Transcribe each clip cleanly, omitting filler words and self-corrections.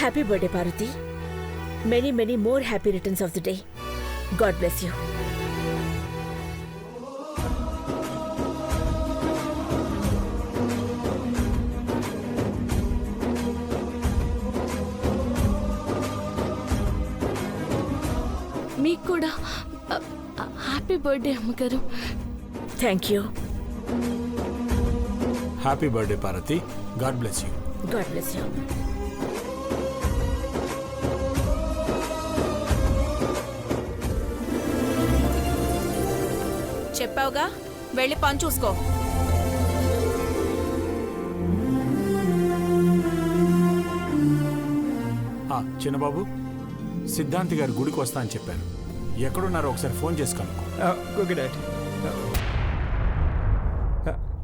Happy birthday Parvati. Many many more happy returns of the day. God bless you. మీకు కూడా happy birthday అమ్మగారు. Thank you. Happy birthday Parvati. God bless you. God bless you. చెప్పావుగా, వెళ్ళి పని చూసుకో. చిన్నబాబు, సిద్ధాంతి గారు గుడికి వస్తా అని చెప్పారు. ఎక్కడున్నారో ఒకసారి ఫోన్ చేసి కనుక్కో. Okay daddy.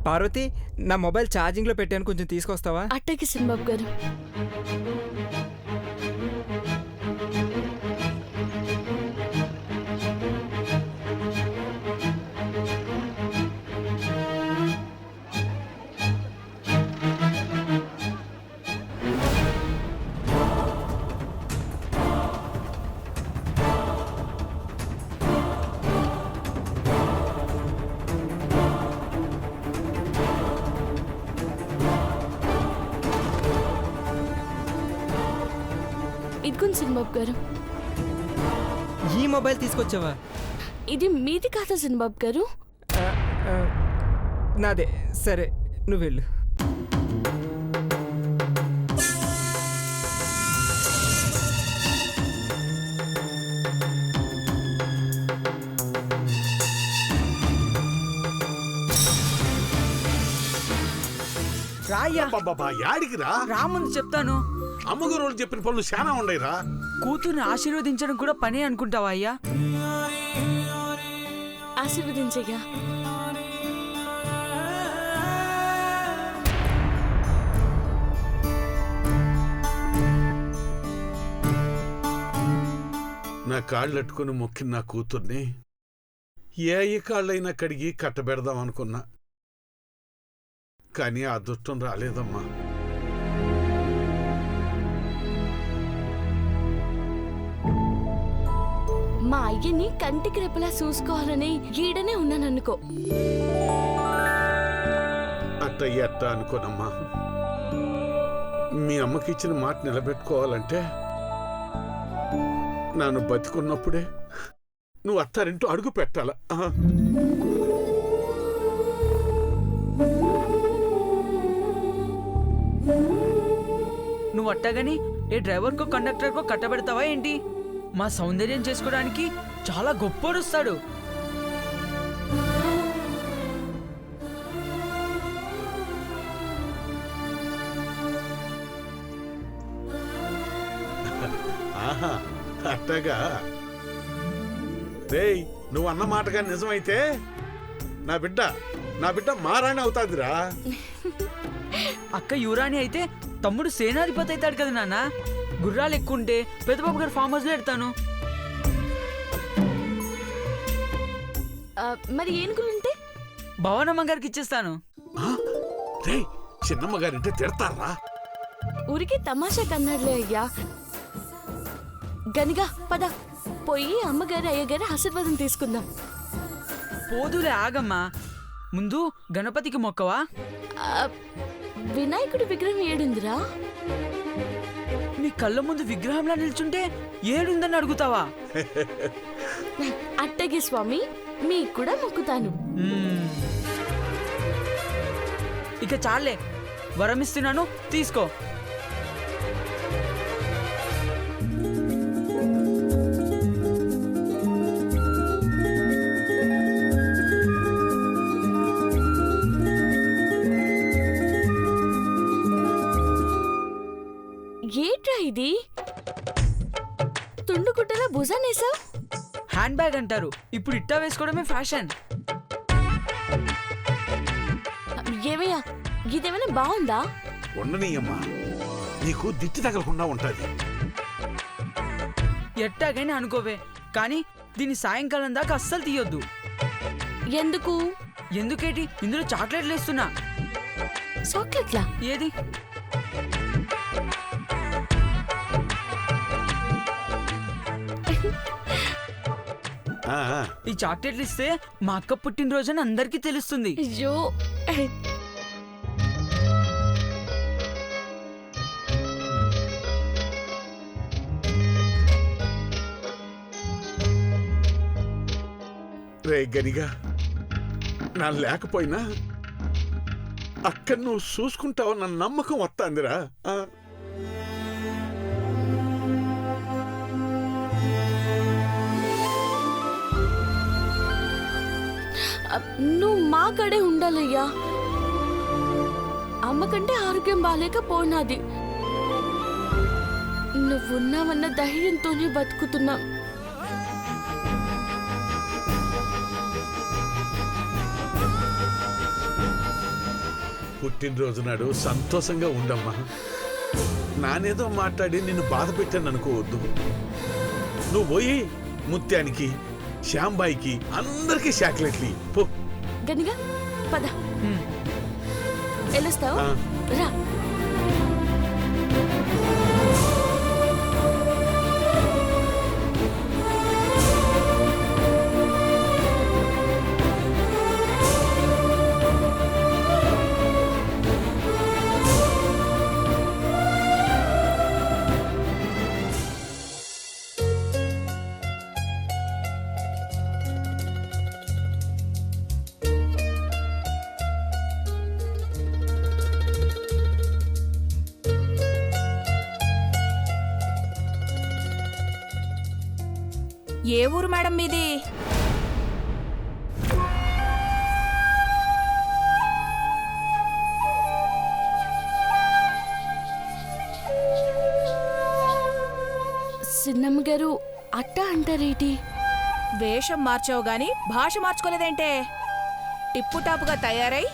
పార్వతి, నా మొబైల్ ఛార్జింగ్లో పెట్టాను, కొంచెం తీసుకొస్తావా? అట్టకి సినిబాబు గారు. ఇదిగోండి సినిబాబు గారు. ఈ మొబైల్ తీసుకొచ్చావా? ఇది మీది కాదా సినిబాబు గారు? నాదే. సరే, నువ్వు వెళ్ళు. రాయ్యా బాబా, యాడికి రా? రాముందు చెప్తాను. అమ్మగారు చెప్పిన పనులు చాలా ఉండయిరా. కూతుర్ని ఆశీర్వదించడం కూడా పని అనుకుంటావా అయ్యా? ఆశీర్వదించయ్యా. నా కాళ్ళట్టుకుని మొక్కిన నా కూతుర్ని ఏ కాళ్ళైనా కడిగి కట్టబెడదాం అనుకున్నా, కానీ ఆ అదృష్టం రాలేదమ్మా. మా అయ్యని కంటికి రెప్పలా చూసుకోవాలని ఈడనే ఉన్నాననుకో. అట్ట అనుకోనమ్మా. మీ అమ్మకి ఇచ్చిన మాట నిలబెట్టుకోవాలంటే నన్ను బతికున్నప్పుడే నువ్వు అత్తారింటూ అడుగు పెట్టాల. నువ్వు అట్టగాని ఏ డ్రైవర్కో కండక్టర్కో కట్టబెడతావా ఏంటి? మా సౌందర్యం చేసుకోవడానికి చాలా గొప్పోడు వస్తాడు. ఆహా, అట్టగా. రేయ్, నువ్వు అన్న మాటగా నిజమైతే నా బిడ్డ మారాణి అవుతాదిరా. అక్క యువరాణి అయితే తమ్ముడు సేనాధిపతి అవుతాడు కదా నాన్న. గుర్రాలు ఎక్కుంటే పెద్దబాబు గారు ఫామ్ హౌస్ లో ఎడతాను. మరి ఏనుగులుంటే భవనమ్మ గారికి ఇచ్చేస్తాను. రేయ్, చిన్నమ్మ గారింటే తిడతారా? ఊరికి తమాషా కన్నాడులే అయ్యా. గనిగా పద, పోయి అమ్మగారు అయ్యగారు ఆశీర్వాదం తీసుకుందాం. పోదులే, ఆగమ్మా. ముందు గణపతికి మొక్కవా? వినాయకుడి విగ్రహం ఏడుందిరా? మీ కళ్ళ ముందు విగ్రహంలా నిల్చుంటే ఏడుందని అడుగుతావా? అట్టగే స్వామి, మీకు కూడా మొక్కుతాను. ఇక చాలే, వరమిస్తున్నాను, తీసుకో. ఏట్రా ఇది? తుండుగుట్టలా భుజానేసా? హ్యాండ్ బ్యాగ్ అంటారు, ఇప్పుడు ఇట్టా వేసుకోవడమే ఫ్యాషన్. ఏమయ్యా, ఇదేమైనా బాగుందా? ఉండనీయమ్మా, నీకు దిష్టి తగలకుండా ఉంటది. ఎట్టాగైనా అనుకోవే, కానీ దీన్ని సాయంకాలం దాకా అస్సలు తీయొద్దు. ఎందుకు? ఎందుకేటి, ఇందులో చాక్లెట్లు వేస్తున్నా. చాక్లెట్లా? ఏది? ఆ, ఆ. ఈ చాక్లెట్లు ఇస్తే మా అక్క పుట్టినరోజు అని అందరికీ తెలుస్తుంది. అయ్యో రే గనిగా నా లేకపోయినా అక్కడ నువ్వు చూసుకుంటావన్న నమ్మకం వస్తాందిరా. నువ్వు మా కడే ఉండాలయ్యా. అమ్మకంటే ఆరోగ్యం బాగాలేకపోయినది. నువ్వున్నావన్న ధైర్యంతోనే బతుకుతున్నా. పుట్టినరోజు నాడు సంతోషంగా ఉండమ్మా. నానేదో మాట్లాడి నిన్ను బాధ పెట్టాను అనుకోవద్దు. నువ్వు పోయి ముత్యానికి, శ్యాంబాయికి అందరికీ చాక్లెట్లు పో. గనిగా పద వెళ్ళొస్తావు ఆ. రా. ఏ ఊరు మేడం మీది? సిన్నమ్మ గారు అట్ట అంటారేటి? వేషం మార్చావు గాని భాష మార్చుకోలేదేంటే? టిప్పు టాపుగా తయారై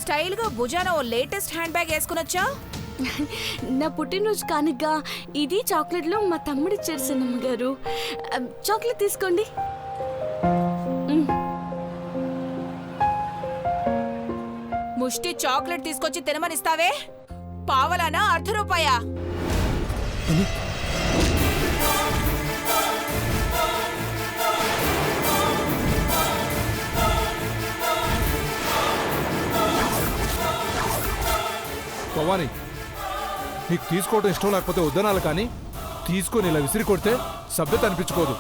స్టైల్గా భుజాన ఓ లేటెస్ట్ హ్యాండ్ బ్యాగ్ వేసుకునొచ్చా? నా పుట్టినరోజు కానుక ఇది చాక్లెట్లు మా తమ్ముడు ఇచ్చారు సిన్నమ్మ గారు. చాక్లెట్ తీసుకోండి. ముష్టి చాక్లెట్ తీసుకొచ్చి తినమనిస్తావే? పావలానా ₹1 భవాని, నీకు తీసుకోవడం ఇష్టం లేకపోతే వద్దనాలి, కానీ తీసుకొని ఇలా విసిరి కొడితే సభ్యత అనిపించుకోదు.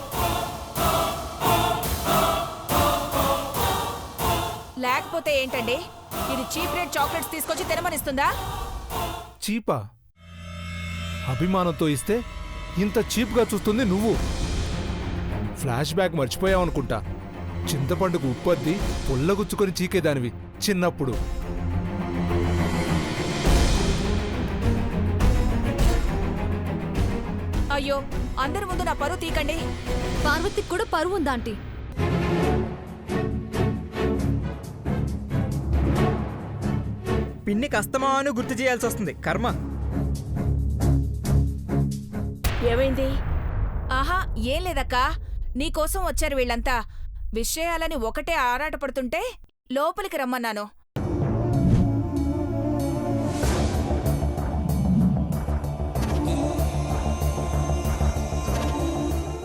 లేకపోతే ఏంటండి? ఇది చీప్ రేట్ చాక్లెట్స్ తీసుకొచ్చి తినమనిస్తుందా? చీపా? అభిమానంతో ఇస్తే ఇంత చీప్గా చూస్తుంది నువ్వు. Flash back మర్చిపోయావనుకుంటా. చింతపండుకు ఉప్పద్ది పుల్లగుచ్చుకొని చీకేదానివి చిన్నప్పుడు. అయ్యో, అందరి ముందు నా పరువు తీకండి. పార్వతికి కూడా పరువు ఉందా ఆంటీ? పిన్ని కస్తమాను గుర్తు చేయాల్సి వస్తుంది, కర్మ. ఏమైంది? ఆహా, ఏం లేదక్కా. నీకోసం వచ్చారు వీళ్ళంతా. విషయాలని ఒకటే ఆరాటపడుతుంటే లోపలికి రమ్మన్నాను.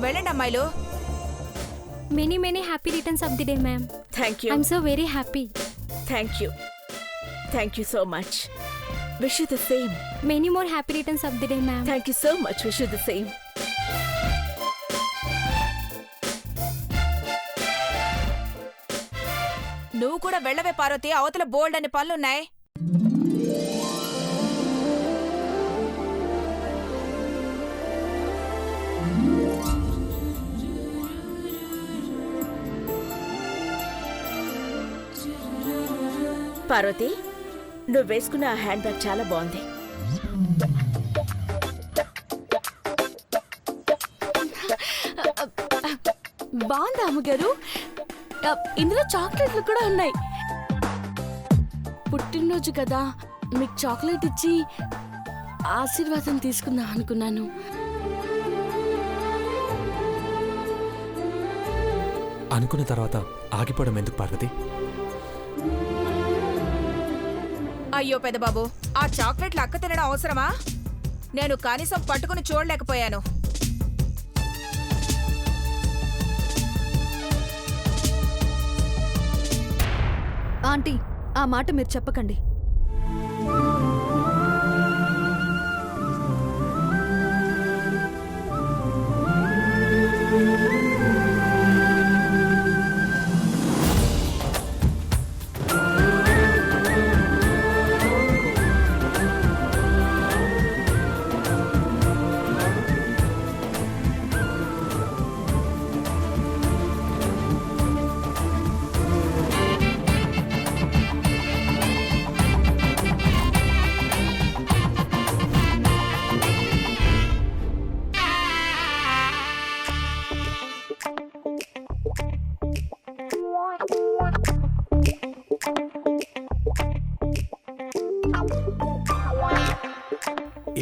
వెళ్ళండి అమ్మాయిలు. Many happy returns of the day, ma'am. Thank you. I'm so very happy. Thank you. Thank you so much. Wish you the same. Many more happy returns of the day, ma'am. Thank you so much. Wish you the same. నువ్వు కూడా వెళ్ళవే పార్వతి, అవతల బోల్డ్ అని పనులున్నాయి. పార్వతి, నువ్వు వేసుకున్న ఆ hand bag చాలా బాగుంది. బాగుందా అమ్మగారు? ఇందులో చాక్లెట్లు కూడా ఉన్నాయి. పుట్టినరోజు కదా, మీకు చాక్లెట్ ఇచ్చి ఆశీర్వాదం తీసుకుందాం అనుకున్నాను. అనుకున్న తర్వాత ఆగిపోవడం ఎందుకు పార్వతి? అయ్యో పెద్దబాబు, ఆ చాక్లెట్లు అక్క తినడం అవసరమా? నేను కనీసం పట్టుకుని చూడలేకపోయాను. ఆంటీ ఆ మాట మీరు చెప్పకండి.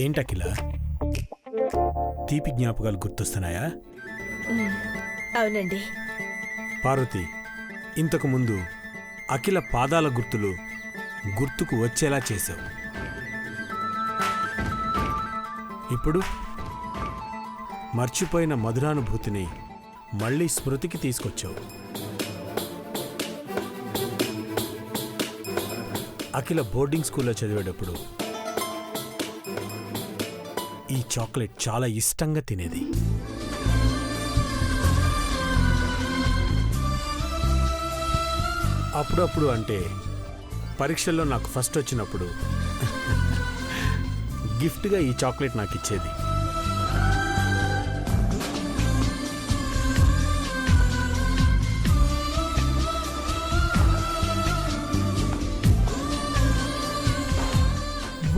ఏంటకిల తీపి జ్ఞాపకాలు గుర్తొస్తున్నాయా? అవునండి. పార్వతి, ఇంతకు ముందు అఖిల పాదాల గుర్తులు గుర్తుకు వచ్చేలా చేశావు. ఇప్పుడు మర్చిపోయిన మధురానుభూతిని మళ్ళీ స్మృతికి తీసుకొచ్చావు. అఖిల బోర్డింగ్ స్కూల్లో చదివేటప్పుడు ఈ చాక్లెట్ చాలా ఇష్టంగా తినేది. అప్పుడప్పుడు అంటే పరీక్షల్లో నాకు ఫస్ట్ వచ్చినప్పుడు గిఫ్ట్గా ఈ చాక్లెట్ నాకు ఇచ్చేది.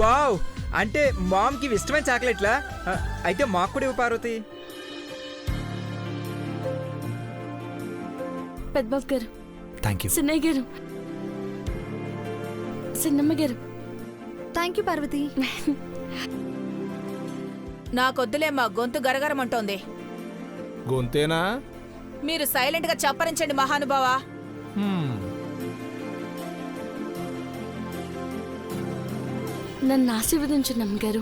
వావ్, అంటే మామ్కి ఇష్టమైన చాక్లెట్లా? అయితే మాకు కూడా ఇవ్వు పార్వతి. పెద్దబాబు గారు, థ్యాంక్ యూ. సిన్నయ్య గారు, సిన్నమ్మ గారు. Thank you Parvati. నాకొద్దులే, మా గొంతు గరగరమంటోంది. గొంతేనా? మీరు సైలెంట్ గా చప్పరించండి మహానుభావా. నన్ను ఆశీర్వదించండి అమ్మగారు.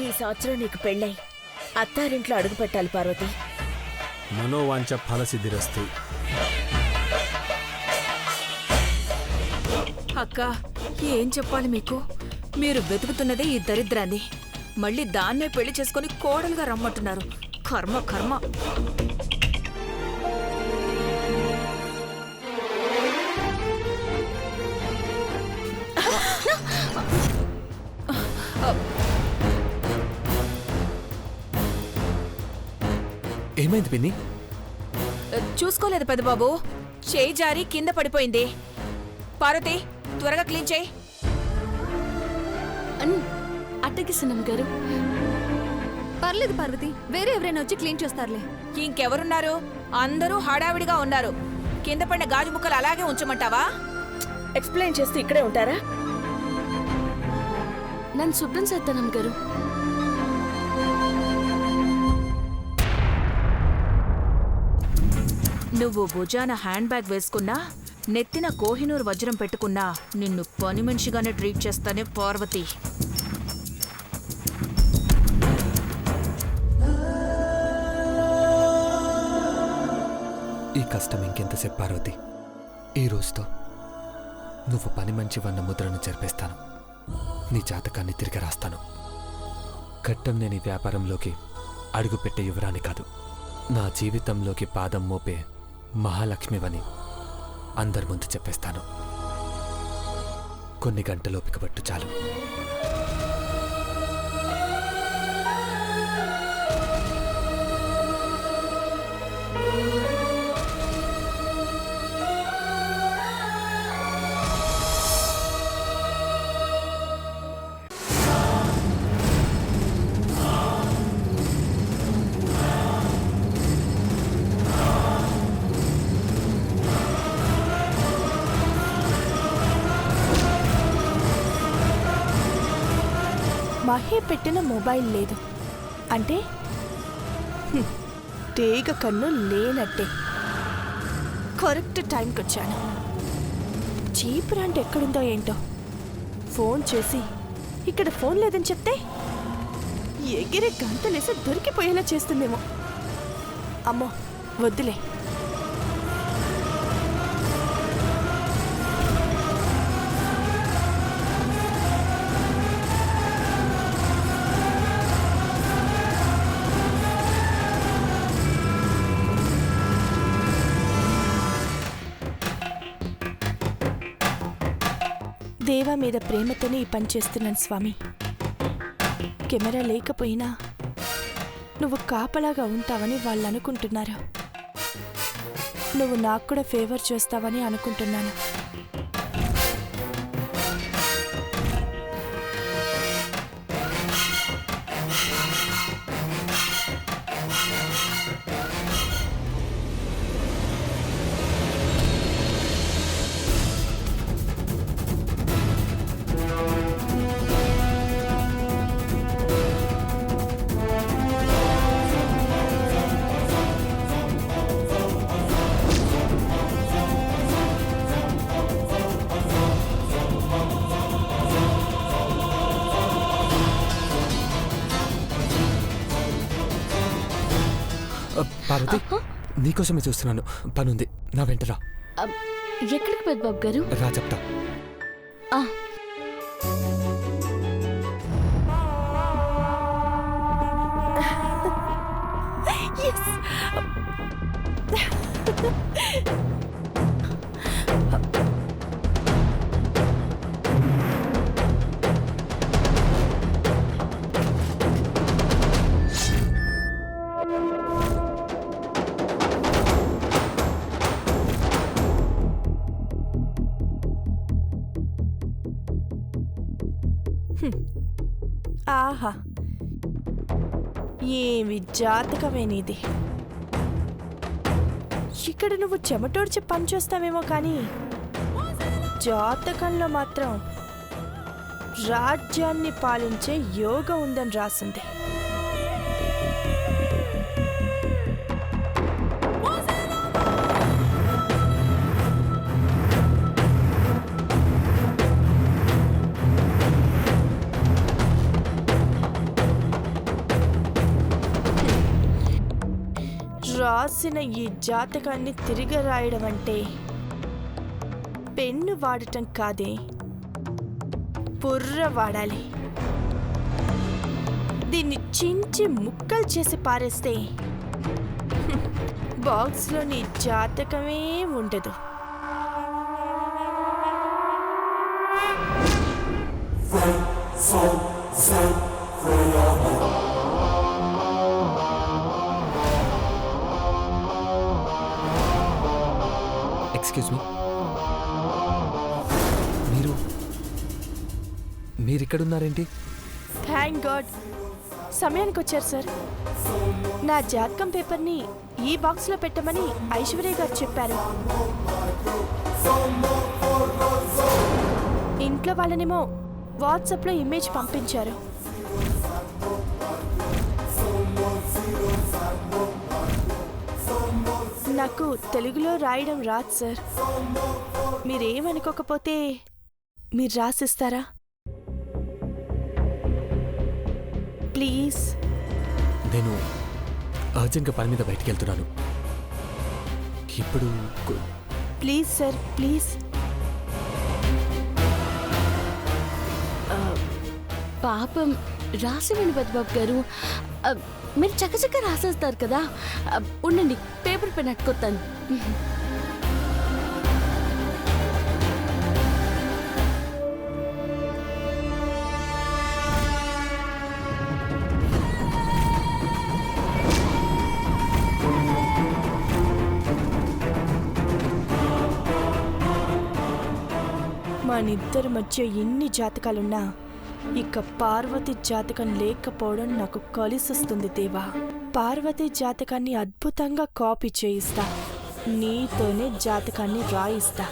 ఈ సంవత్సరం నీకు పెళ్ళై అత్తారింట్లో అడుగు పెట్టాలి పార్వతి. మనోవాంఛ ఫలసిద్ధిరస్తు. అక్క, ఏం చెప్పాలి మీకు? మీరు వెతుకుతున్నదే ఈ దరిద్రాన్ని, మళ్ళీ దాన్నే పెళ్లి చేసుకుని కోడలుగా రమ్మంటున్నారు. కర్మ కర్మ. ఏమైంది పిన్ని? చూసుకోలేదు పెద్దబాబు, చేయి జారి కింద పడిపోయింది. పార్వతి, త్వరగా క్లీన్ చేయి. అట్టకి సిన్నమ్మ గారు. పర్లేదు పార్వతి, వేరే ఎవరైనా వచ్చి క్లీన్ చేస్తారులే. ఇంకెవరున్నారు? అందరూ హడావిడిగా ఉన్నారు. కింద పడిన గాజు ముక్కలు అలాగే ఉంచమంటావా? ఎక్స్ప్లెయిన్ చేస్తూ ఇక్కడే ఉంటారా? నన్ను శుభ్రం చేస్తానమ్మ గారు. నువ్వు భుజాన హ్యాండ్ బ్యాగ్ వేసుకున్నా, నెత్తిన కోహినూర్ వజ్రం పెట్టుకున్నా నిన్ను పని మనిషిగానే ట్రీట్ చేస్తానే పార్వతి. ఈ కష్టం ఇంకెంతసేపు పార్వతి? ఈ రోజుతో నువ్వు పని మంచివన్న ముద్రను చెరిపేస్తాను. నీ జాతకాన్ని తిరిగి రాస్తాను. ఘట్టం నేను ఈ వ్యాపారంలోకి అడుగుపెట్టే యువరాని కాదు, నా జీవితంలోకి పాదం మోపే మహాలక్ష్మివని అందరి ముందు చెప్పేస్తాను. కొన్ని గంటలోపిక పట్టు చాలు. మహి పెట్టిన మొబైల్ లేదు అంటే తేగ కన్ను లేనట్టే. కరెక్ట్ టైంకి వచ్చాను. చీపురు అంటే ఎక్కడుందో ఏంటో ఫోన్ చేసి ఇక్కడ ఫోన్ లేదని చెప్తే ఎగిరే గంతలేసి దొరికిపోయేలా చేస్తుందేమో. అమ్మో వద్దులే. దేవా మీద ప్రేమతోనే ఈ పని చేస్తున్నాను స్వామి. కెమెరా లేకపోయినా నువ్వు కాపలాగా ఉంటావని వాళ్ళు అనుకుంటున్నారు. నువ్వు నాకు కూడా ఫేవర్ చేస్తావని అనుకుంటున్నాను. పార్వతి, నీకోసమే చూస్తున్నాను. పనుంది, నా వెంటరా. ఎక్కడికి పెద్దబాబు గారు? రా చెప్తా. ఆహా, ఏమి జాతకమేనిది. ఇక్కడ నువ్వు చెమటోడ్చి పనిచేస్తావేమో కానీ జాతకంలో మాత్రం రాజ్యాన్ని పాలించే యోగం ఉందని రాసింది. రాసిన ఈ జాతకాన్ని తిరిగి రాయడం అంటే పెన్ను వాడటం కాదే, బుర్ర వాడాలి. దీన్ని చించి ముక్కలు చేసి పారేస్తే బాక్స్లో నీ జాతకమే ఉండదు. ఎక్స్క్యూజ్ మీ, మీరు ఇక్కడున్నారేంటి? థ్యాంక్ గాడ్, సమయానికి వచ్చారు సార్. నా జాతకం పేపర్ని ఈ బాక్స్లో పెట్టమని ఐశ్వర్య గారు చెప్పారు. ఇంట్లో వాళ్ళనేమో వాట్సాప్లో ఇమేజ్ పంపించారు. నాకు తెలుగులో రాయడం రాదు సార్. మీరేమనుకోకపోతే మీరు రాసిస్తారా ప్లీజ్? నేను అర్జెంట్గా పని మీద బయటికి వెళ్తున్నాను ఇప్పుడు. Please sir, please. పాపం రాసివ్వండి పెద్దబాబు గారు. మీరు చక్కచక్క రాసేస్తారు కదా. ఉండండి, పేపర్ పెన్ అట్టుకొస్తాను. మనిద్దరి మధ్య ఎన్ని జాతకాలున్నా ఇక పార్వతి జాతకం లేకపోవడం నాకు కలిసొస్తుంది దేవా. పార్వతి జాతకాన్ని అద్భుతంగా కాపీ చేయిస్తా, నీతోనే జాతకాన్ని రాయిస్తా.